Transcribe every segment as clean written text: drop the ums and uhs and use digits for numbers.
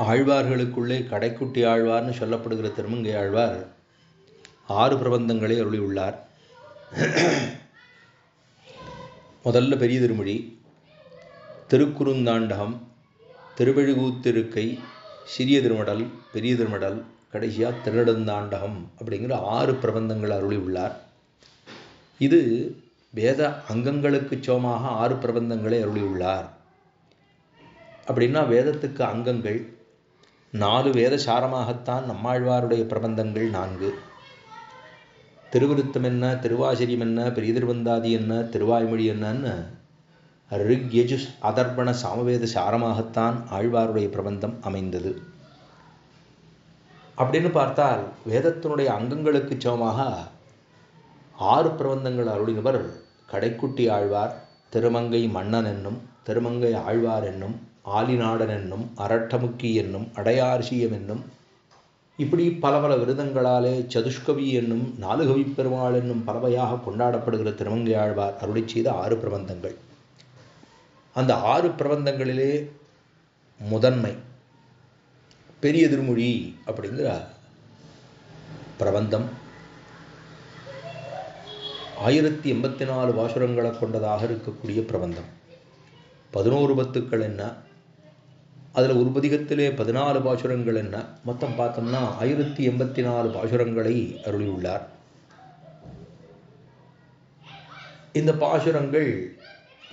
ஆழ்வார்களுக்குள்ளே கடைக்குட்டி ஆழ்வார்னு சொல்லப்படுகிற திருமங்கை ஆழ்வார் 6 பிரபந்தங்களை அருளியுள்ளார். முதல்ல பெரிய திருமொழி, திருக்குறுந்தாண்டகம், திருவெழுகூத்திருக்கை, சிறிய திருமடல், பெரிய திருமடல், கடைசியாக திருநெடுந்தாண்டகம் அப்படிங்கிற 6 பிரபந்தங்கள் அருளியுள்ளார். இது வேத அங்கங்களுக்கு சமமாக 6 பிரபந்தங்களை அருளியுள்ளார். அப்படின்னா வேதத்துக்கு அங்கங்கள் 4 வேத சாரமாகத்தான் நம்மாழ்வாருடைய பிரபந்தங்கள் 4. திருவிருத்தம் என்ன, திருவாசிரியம் என்ன, பெரிய திருவந்தாதி என்ன, திருவாய்மொழி என்னன்னு ரிக் யஜுஸ் அதர்பண சாமவேத சாரமாகத்தான் ஆழ்வாருடைய பிரபந்தம் அமைந்தது. அப்படின்னு பார்த்தால் வேதத்தினுடைய அங்கங்களுக்கு சமமாக 6 பிரபந்தங்கள் அருளினவர் கடைக்குட்டி ஆழ்வார், திருமங்கை மன்னன் என்னும், திருமங்கை ஆழ்வார் என்னும், ஆலிநாடன் என்னும், அரட்டமுக்கி என்னும், அடையார்சியம் என்னும், இப்படி பல பல விருதங்களாலே சதுஷ்கவி என்னும், 4 கவி பெருமாள் என்னும் பலவையாக கொண்டாடப்படுகிற திருமங்கை ஆழ்வார் அருளி செய்த 6 பிரபந்தங்கள். அந்த 6 பிரபந்தங்களிலே முதன்மை பெரிய திருமொழி அப்படிங்கிற பிரபந்தம் 1084 பாசுரங்களை கொண்டதாக இருக்கக்கூடிய பிரபந்தம். 11 பத்துக்கள் என்ன, அதில் ஒரு பதிகத்திலே 14 பாசுரங்கள் என்ன, மொத்தம் பார்த்தோம்னா 1084 பாசுரங்களை அருளியுள்ளார். இந்த பாசுரங்கள்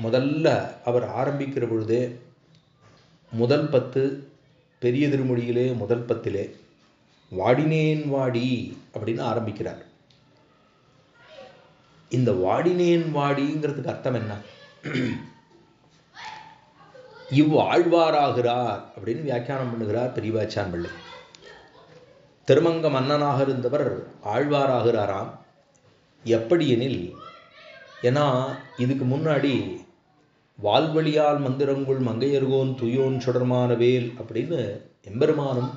முதல்ல அவர் ஆரம்பிக்கிற பொழுதே முதல் 10 பெரிய திருமொழியிலே முதல் 10 வாடினேன் வாடி அப்படின்னு ஆரம்பிக்கிறார். இந்த வாடினேன் வாடிங்கிறதுக்கு அர்த்தம் என்ன? இவ்வாழ்வாராகிறார் அப்படின்னு வியாக்கியானம் பண்ணுகிறார் பெரியவாச்சான் பிள்ளை. திருமங்க மன்னனாக இருந்தவர் ஆழ்வாராகிறாராம். எப்படி எனில், ஏன்னா இதுக்கு முன்னாடி வால்வழியால் மந்திரங்குள் மங்கையர்கோன் துயோன் சுடர்மான வேல் அப்படின்னு எம்பெருமானும்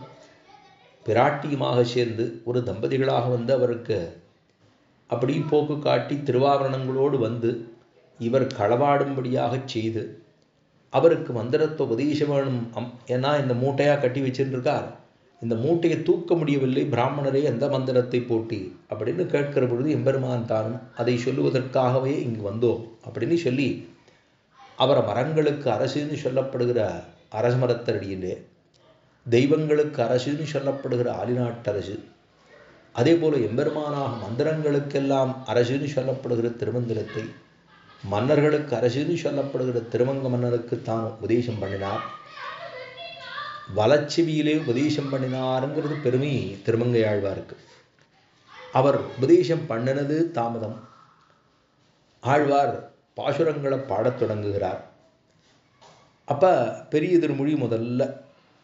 பிராட்டியுமாக சேர்ந்து ஒரு தம்பதிகளாக வந்து அவருக்கு அப்படி போக்கு காட்டி திருவாபரணங்களோடு வந்து இவர் களவாடும்படியாக செய்து அவருக்கு மந்திரத்தை உபதேசம் வேணும். ஏன்னா இந்த மூட்டையாக கட்டி வச்சுருக்கார், இந்த மூட்டையை தூக்க முடியவில்லை பிராமணரே எந்த மந்திரத்தை போட்டி அப்படின்னு கேட்கிற பொழுது எம்பெருமான் தானும் அதை சொல்லுவதற்காகவே இங்கு வந்தோம் அப்படின்னு சொல்லி அவரை மரங்களுக்கு அரசுன்னு சொல்லப்படுகிற அரச மரத்தடியிலே, தெய்வங்களுக்கு அரசுன்னு சொல்லப்படுகிற ஆலிநாட்டரசு, அதே போல எம்பெருமானாக மந்திரங்களுக்கெல்லாம் அரசுன்னு சொல்லப்படுகிற திருமந்திரத்தை, மன்னர்களுக்கு அரசுன்னு சொல்லப்படுகிற திருமங்க மன்னருக்கு தான் உபதேசம் பண்ணினார். வலச்செவியிலே உபதேசம் பண்ணினாருங்கிறது பெருமை திருமங்கை ஆழ்வாருக்கு. அவர் உபதேசம் பண்ணினது தாமதம். ஆழ்வார் பாசுரங்களை பாடத் தொடங்குகிறார். அப்ப பெரிய திருமொழி முதல்ல,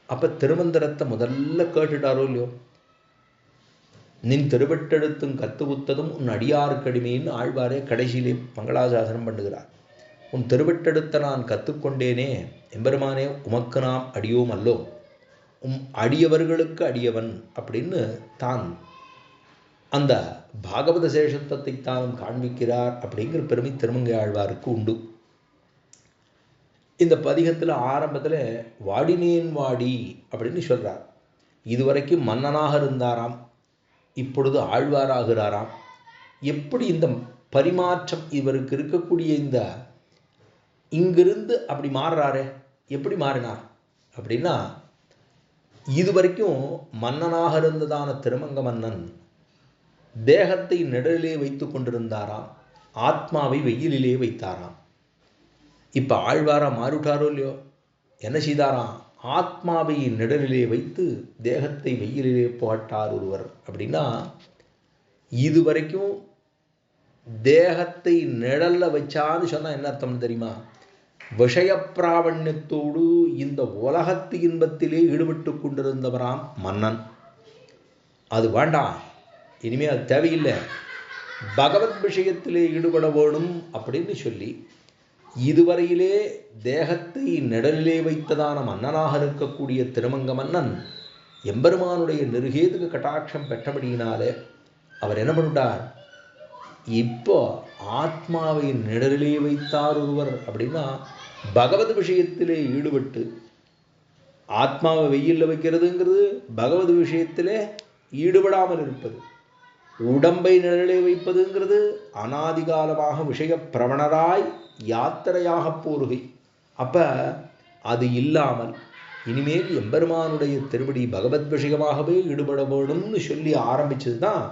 அப்ப திருமந்திரத்தை முதல்ல கேட்டுட்டாரோ இல்லையோ, நின் திருவெட்டெடுத்தும் கத்துகுத்ததும் உன் அடியாருக்கடிமைன்னு ஆழ்வாரே கடைசியிலே மங்களாசாசனம் பண்ணுகிறார். உன் திருவெட்டெடுத்த நான் கற்றுக்கொண்டேனே எம்பெருமானே, உமக்கு நாம் அடியோம் அல்லோ, அடியவர்களுக்கு அடியவன் அப்படின்னு தான் அந்த பாகவத சேஷத்துவத்தை தானும் காண்பிக்கிறார். அப்படிங்கிற பெருமை திருமங்கை ஆழ்வாருக்கு உண்டு. இந்த பதிகத்தில் ஆரம்பத்தில் வாடினேன் வாடி அப்படின்னு சொல்றார். இதுவரைக்கும் மன்னனாக இருந்தாராம், இப்பொழுது ஆழ்வாராகிறாராம். எப்படி இந்த பரிமாற்றம் இவருக்கு இருக்கக்கூடிய இந்த இங்கிருந்து அப்படி மாறுறாரே, எப்படி மாறினார் அப்படின்னா, இதுவரைக்கும் மன்னனாக இருந்ததான திருமங்க மன்னன் தேகத்தை நிழலிலே வைத்து கொண்டிருந்தாராம், ஆத்மாவை வெயிலிலே வைத்தாராம். இப்ப ஆழ்வாரா மாறுட்டாரோ இல்லையோ, என்ன செய்தாராம், ஆத்மாவை நிழலிலே வைத்து தேகத்தை வெயிலிலே போட்டார் ஒருவர். அப்படின்னா இதுவரைக்கும் தேகத்தை நிழல்ல வச்சான்னு சொன்னா என்ன அர்த்தம் தெரியுமா? விஷயப்பிராவண்யத்தோடு இந்த உலகத்து இன்பத்திலே ஈடுபட்டு கொண்டிருந்தவராம் மன்னன். அது வேண்டாம், இனிமே அது தேவையில்லை, பகவத் விஷயத்திலே ஈடுபட வேணும் அப்படின்னு சொல்லி இதுவரையிலே தேகத்தை நிழலிலே வைத்ததான மன்னனாக இருக்கக்கூடிய திருமங்க மன்னன் எம்பெருமானுடைய நிருகேதுக கட்டாட்சம் பெற்றபடியினாலே அவர் என்ன பண்ணிட்டார், இப்போ ஆத்மாவை நிழலிலே வைத்தார் ஒருவர். அப்படின்னா பகவத் விஷயத்திலே ஈடுபட்டு ஆத்மாவை வெயிலில் வைக்கிறதுங்கிறது பகவத் விஷயத்திலே ஈடுபடாமல் இருப்பது. உடம்பை நிழலை வைப்பதுங்கிறது அனாதிகாலமாக விஷய பிரவணராய் யாத்திரையாக போருகை. அப்ப அது இல்லாமல் இனிமேல் எம்பெருமானுடைய திருவடி பகவத் விஷயமாகவே ஈடுபட வேணும்னு சொல்லி ஆரம்பிச்சது தான்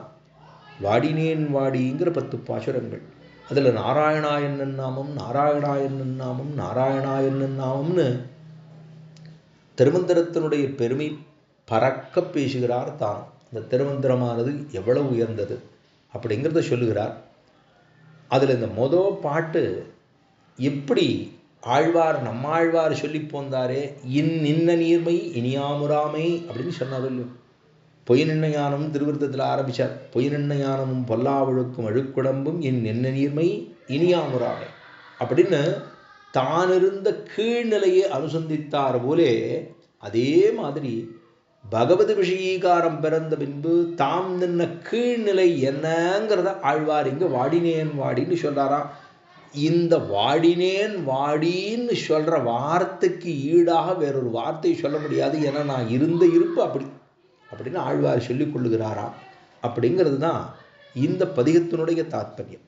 வாடினேன் வாடிங்கிற 10 பாசுரங்கள். அதில் நாராயணாயன் நாமம் நாராயணாயன் நாமம் நாராயணாயன் நாமம்னு திருமந்திரத்தினுடைய பெருமை பறக்க பேசுகிறார் தான். அந்த திருமந்திரமானது எவ்வளவு உயர்ந்தது அப்படிங்கிறத சொல்லுகிறார். அதில் இந்த பாட்டு எப்படி ஆழ்வார் நம்மாழ்வார் சொல்லி போந்தாரே, இன்ன நீர்மை இனியாமுராமை அப்படின்னு சொன்னார்கள். பொய் நின்ன ஞானம் திருவிருத்தத்தில் ஆரம்பித்தார். பொய் நின்ன ஞானமும் பொல்லாவழுக்கும் அழுக்குடம்பும் என்ன நீர்மை இனியாமுராமை அப்படின்னு தானிருந்த கீழ்நிலையை அனுசந்தித்தார் போலே, அதே மாதிரி பகவத் விஷயீகாரம் பிறந்த பின்பு தாம் நின்ன கீழ்நிலை என்னங்கிறத ஆழ்வார் இங்க வாடினேன் வாடின்னு சொல்றாராம். இந்த வாடினேன் வாடின்னு சொல்ற வார்த்தைக்கு ஈடாக வேறொரு வார்த்தை சொல்ல முடியாது. ஏன்னா நான் இருந்த இருப்பு அப்படின்னு ஆழ்வார் சொல்லிக் கொள்ளுகிறாராம். அப்படிங்கிறது தான் இந்த பதிகத்தினுடைய தாத்பர்யம்.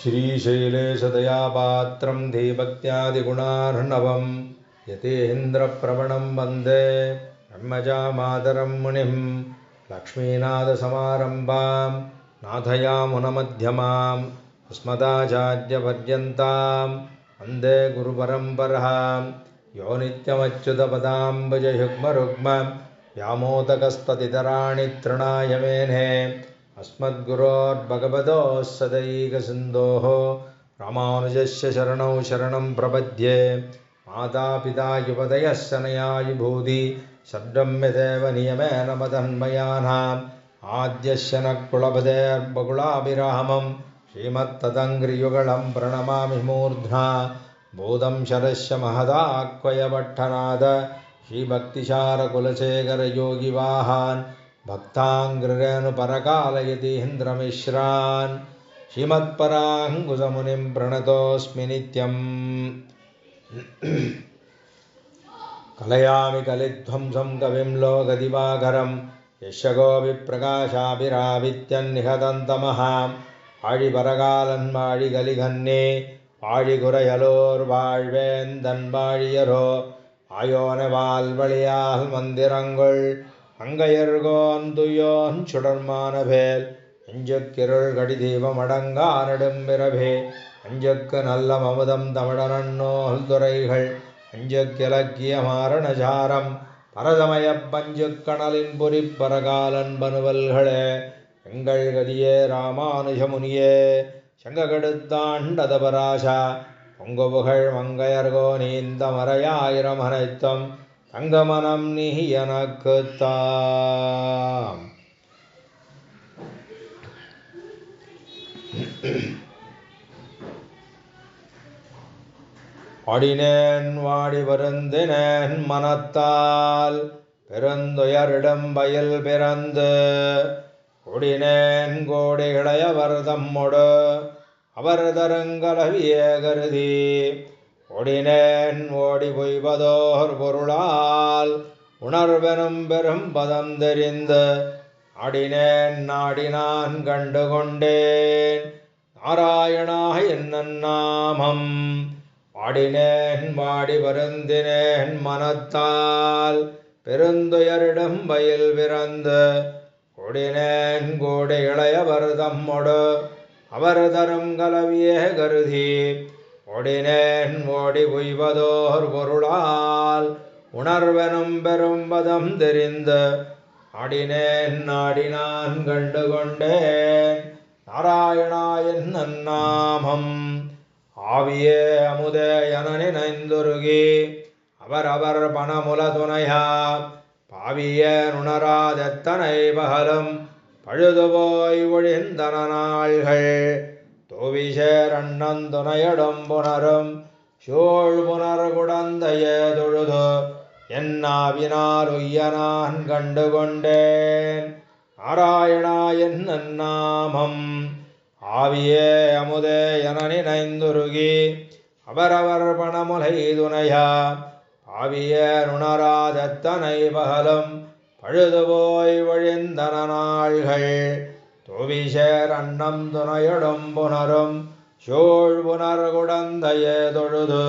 ஸ்ரீசைலேஷதயா பாத்திரம் தீபக்தியாதி குணார்ணவம் யதேந்திர பிரவணம் வந்தே பிரம்மஜா மாதரம் முனிம் லக்ஷ்மீநாத சமாரம்பாம் நாதயாமுனமத்யமாம் அஸ்மதாச்சார்ய பர்யந்தாம் வந்தே குரு பரம்பராம் யோ நித்யமச்சுத பதாம்புஜயுக்மருக்ம व्यामोदकस्ततितराणि तृणाय मेने अस्मद्गुरोर्भगवतोः सदैकसिन्धोः रामानुजस्य शरणौ शरणं प्रपद्ये मातापिता युवतयः सनया विभूति षड्ब्रह्मदेव नियमेन मदन्मयानाम् आद्यस्य न कुलपतेर्बकुलाभिरामं श्रीमत्तदङ्घ्रियुगलं प्रणमामि मूर्ध्ना बोधं शरस्य महदाक्वयपट्टनाद श्रीभक्तिसारकुलशेखर योगिवाहान् भक्ताङ्ग्रेणुपरकालयतीन्द्रमिश्रान् श्रीमत्पराङ्कुशमुनिं प्रणतोऽस्मि नित्यम् कलयामि कलिध्वंसं कविं लोकदिवाकरं यस्य गोविप्रकाशाभिरावित्यन्निहतन्तमः आழிபரகாலன் வாழி கலிகன்னே வாழிகுரையலோர் வாழ்வேந்தன் வாழியரோ ஆயோன வால்வழியால் மந்திரங்கள் அங்கையர்கோன் துயோன் சுடர்மானவேல் அஞ்சுக்கிருள் கடி தீபம் அடங்கா நெடும்பிறவே அஞ்சுக்கு நல்ல மமுதம் தமிழனோல் துறைகள் அஞ்சுக்கிலக்கிய மாரணசாரம் பரதமய பஞ்சுக்கணலின் பொறிப்பரகாலன் பனுவல்களே எங்கள் கதியே ராமானுஜமுனியே சங்ககெடுத்தாண்டதபராசா பொங்குபுகழ் மங்கையர்கோ நீந்த மறையாயிரம் அனைத்தும் தங்கமனம் நீ எனக்குத்தாம். வாடினேன் வாடி வருந்தினேன் மனத்தால் பெருந்துயரிடம் பயில் பிறந்து கொடினேன் கோடி இளையவர் தம்மொடு அவர் தருங்கலவிய கருதி ஓடினேன் ஓடி பொய்வதோர் பொருளால் உணர்வெனும் பெரும் பதம் தெரிந்து ஆடினேன் நாடினான் கண்டு கொண்டேன் நாராயணா என்னன் நாமம் வாடினேன் வாடி வருந்தினேன் மனத்தால் பெருந்துயரிடம் பயில் பிறந்து கொடினேன் கோடி இளையவர் தம்மொடு அவர் தரும் கலவியே கருதி ஓடினேன் ஓடி உய்வதோர் பொருளால் உணர்வெனும் பெரும் பதம் தெரிந்து ஆடினேன் நாடினான் கண்டு கொண்டேன் நாராயணா என்னன் நாமம் ஆவியே அமுதே என நினைந்துருகி அவர் பணமுல துணையா பாவிய நுணராதெத்தனை பகலும் பழுதுபோய் ஒழிந்தன நாள்கள் தோவிசேர் அண்ணன் துணையடும் புனரும் சோழ் புனர் குடந்தையே தொழுது என்னாவினால் உய்யனான் கண்டு கொண்டேன் நாராயணா என்னன் நாமம் ஆவியே அமுதே என நினைந்துருகி அவர் பணமுலை துணையா ஆவியனுணராதத்தனை பகலும் பழுதுபோய் ஒழிந்தன நாள்கள் தோவிசேர் அன்னம் துணையடும் புனரும் சோழ் புனர் குடந்தையே தொழுது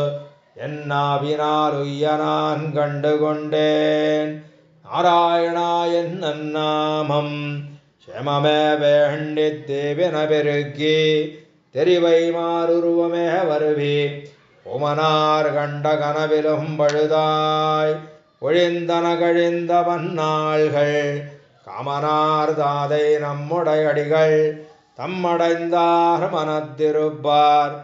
என்னாவினால் உய்யனான் கண்டு கொண்டேன் நாராயணா என்னும் நாமம் செமமே வேண்டித் தேவின பெருக்கி தெரிவை மாறுருவமே வருவி உமனார் கண்ட கனவிலும் பழுதாய் ஒழிந்தன கழிந்த பன்னாள்கள் காமனார் தாதை நம்முடையடிகள் தம்மடைந்தார் மனத்திருப்பார்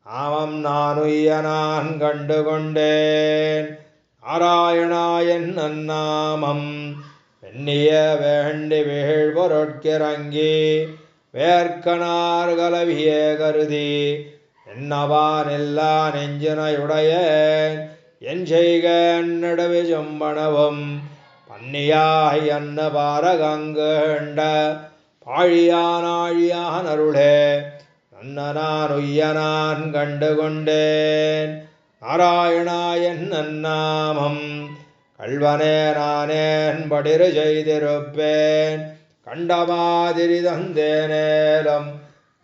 ஆமம் நானுய்ய நான் கண்டு கொண்டேன் நாராயணா என்னும் நாமம் வெண்ணிய வேண்டி வீழ் பொருட்கிறங்கி வேர்க்கனார் கலவியே கருதி என்னவான் எல்லா நெஞ்சினையுடையேன் என் செய்கேன் நடுவிஜும்பனவும் பன்னியாய் அன்ன பாரகங்கண்ட பாழியானாழியான் அருளே நன்னனான் உய்யனான் கண்டு கொண்டேன் நாராயணா என்னும் நாமம் கள்வனே நானேன் படிரு செய்திருப்பேன் கண்டமாதிரி தந்தேனேலும்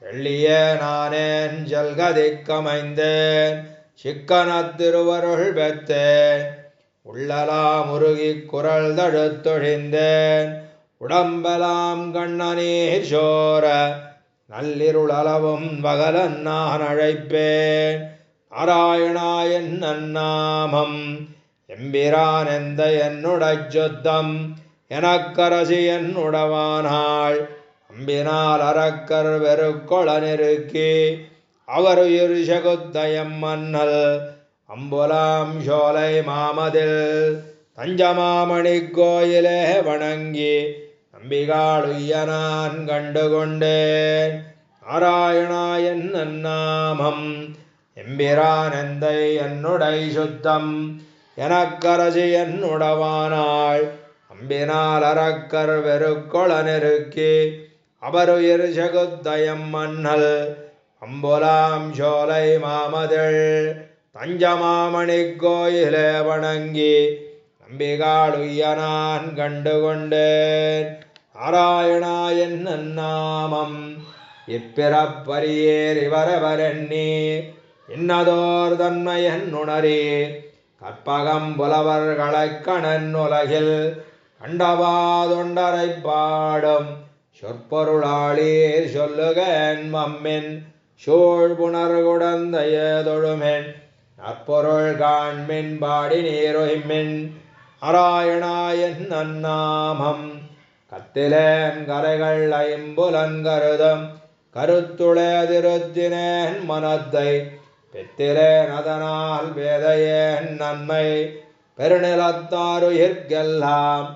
தெள்ளிய நானேன் ஜல்கதிக்கமைந்தேன் சிக்கனத் திருவருள் பெற்றேன் உள்ளலாம் உருகி குரல் தழுத்தொழிந்தேன் உடம்பெலாம் கண்ணநீர் சோர நள்ளிருளவும் பகலன் நான் அழைப்பேன் நாராயணா என்னும் நாமம் எம்பிரான் எந்த என்னுடைய சுத்தம் எனக்கரசி என்னுடவானாள் அம்பினால் அரக்கர் வெறுக்கொள நெருக்கி அவர் உயிர் சகுத்தயம் மன்னல் அம்புலாம் சோலை மாமதில் தஞ்சமாமணி கோயிலே வணங்கி நம்பிகாள் உய்யனான் கண்டு கொண்டேன் நாராயணா என்னும் நாமம் எம்பிரான் எந்தை என்னுடைய சுத்தம் எனக்கரசி என்னுடவானாள் அம்பினால் அரக்கர் வெறுக்கொள நெருக்கி அவருயிர் சகுத்தயம் மன்னல் அம்புலாம் சோலை மாமதில் தஞ்சமாமணி கோயிலே வணங்கி நம்பிகாள் உய்யனான் கண்டு கொண்டேன் நாராயணா என்னும் நாமம் இப்பிறப்பரியேர் இவரவரெண்ணி இன்னதோர் தன்மையன் உணரி கற்பகம் புலவர்களைக் கணன் உலகில் கண்டவாதொண்டரை பாடும் சொற்பொருளாளீர் சொல்லுகன் மம்மின் சூழ் புணர்குடந்தைய தொழுமென் நற்பொருள் காண்மின் பாடி நீரொய்மின் நாராயணா என்னும் நாமம் கத்திலேன் கரைகள் ஐம்புலன் கருதம் கருத்துளே திருத்தினேன் மனத்தை பெத்திலேன் அதனால் வேதையேன் நன்மை பெருநிலத்தாருயிர்க்கெல்லாம்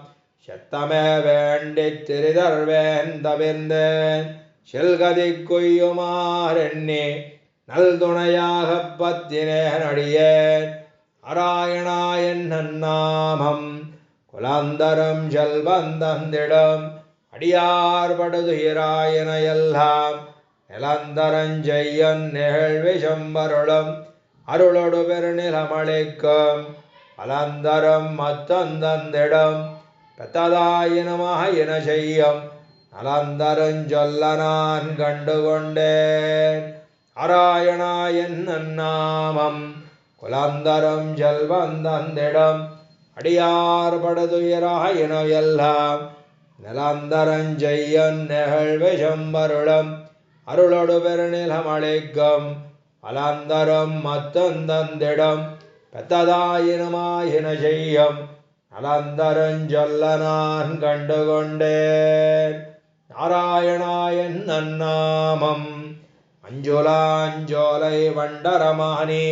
செத்தமே வேண்டித் திரிதர்வேன் தவிர்ந்தேன் செல்கதி கொய்யுமாறெண்ணி நல் துணையாகப் பத்தினேன் அடியேன் நாராயணா என்னும் நாமம் குலாந்தரம் செல்வந்தந்திடம் அடியார் படுதுயிராயினையெல்லாம் நிலந்தரஞ்செய்யன் நிகழ்விசம்பருளும் அருளொடு பெருநிலமளிக்கும் அலந்தரம் மத்தந்தந்திடம் பெத்ததாயினமாயின செய்யும் நலந்தருஞ்சொல்ல நான் கண்டு கொண்டேன் நாராயணா என்னும் நாமம் குலந்தரம் செல்வந்தந்திடம் அடியார் படுதுயிராயினையெல்லாம் நிலந்தரஞ்செய்யன் நிகழ்விசம்பருளும் அருளொடு பெருநிலமளிக்கும் அலந்தரம் மத்தந்தந்திடம் பெத்ததாயினமாயின செய்யும் நலந்தரஞ்சொல்ல நான் கண்டு கொண்டேன் நாராயணா என்னும் நாமம் அஞ்சுலாஞ்சோலை வண்டரமானே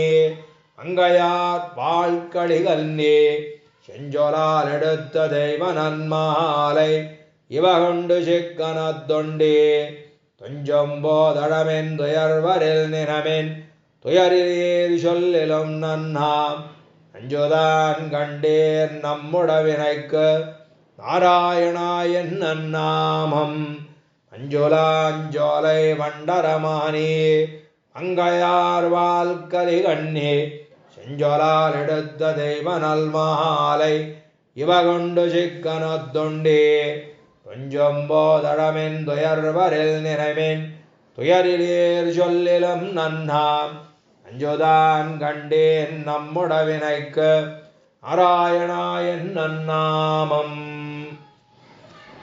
அங்கையார் வாழ்களிகல்நே செஞ்சொலால் எடுத்த தெய்வ நன்மாலை இவகொண்டு சிக்கனத்தொண்டே துஞ்சம்போதடமென் துயர்வரில் நினமென் துயரில் சொல்லிலும் நன்னாம் அஞ்சுதான் கண்டேர் நம்முடவினைக்கு நாராயணா என்னும் நாமம் அஞ்சுலாஞ்சோலை வண்டரமானே அங்கையார் வாழ்கலிகண்ணே செஞ்சொலால் எடுத்த தெய்வ நல்மாலை இவ கொண்டு சிக்கனத்துண்டே கொஞ்சம் போதடமென் துயர்வரில் நினைமேன் துயரிலேர் சொல்லிலும் நன்னாம் அஞ்சுதான் கண்டேன் நம்முடவினைக்கு நாராயணா என் நன்னாமம்.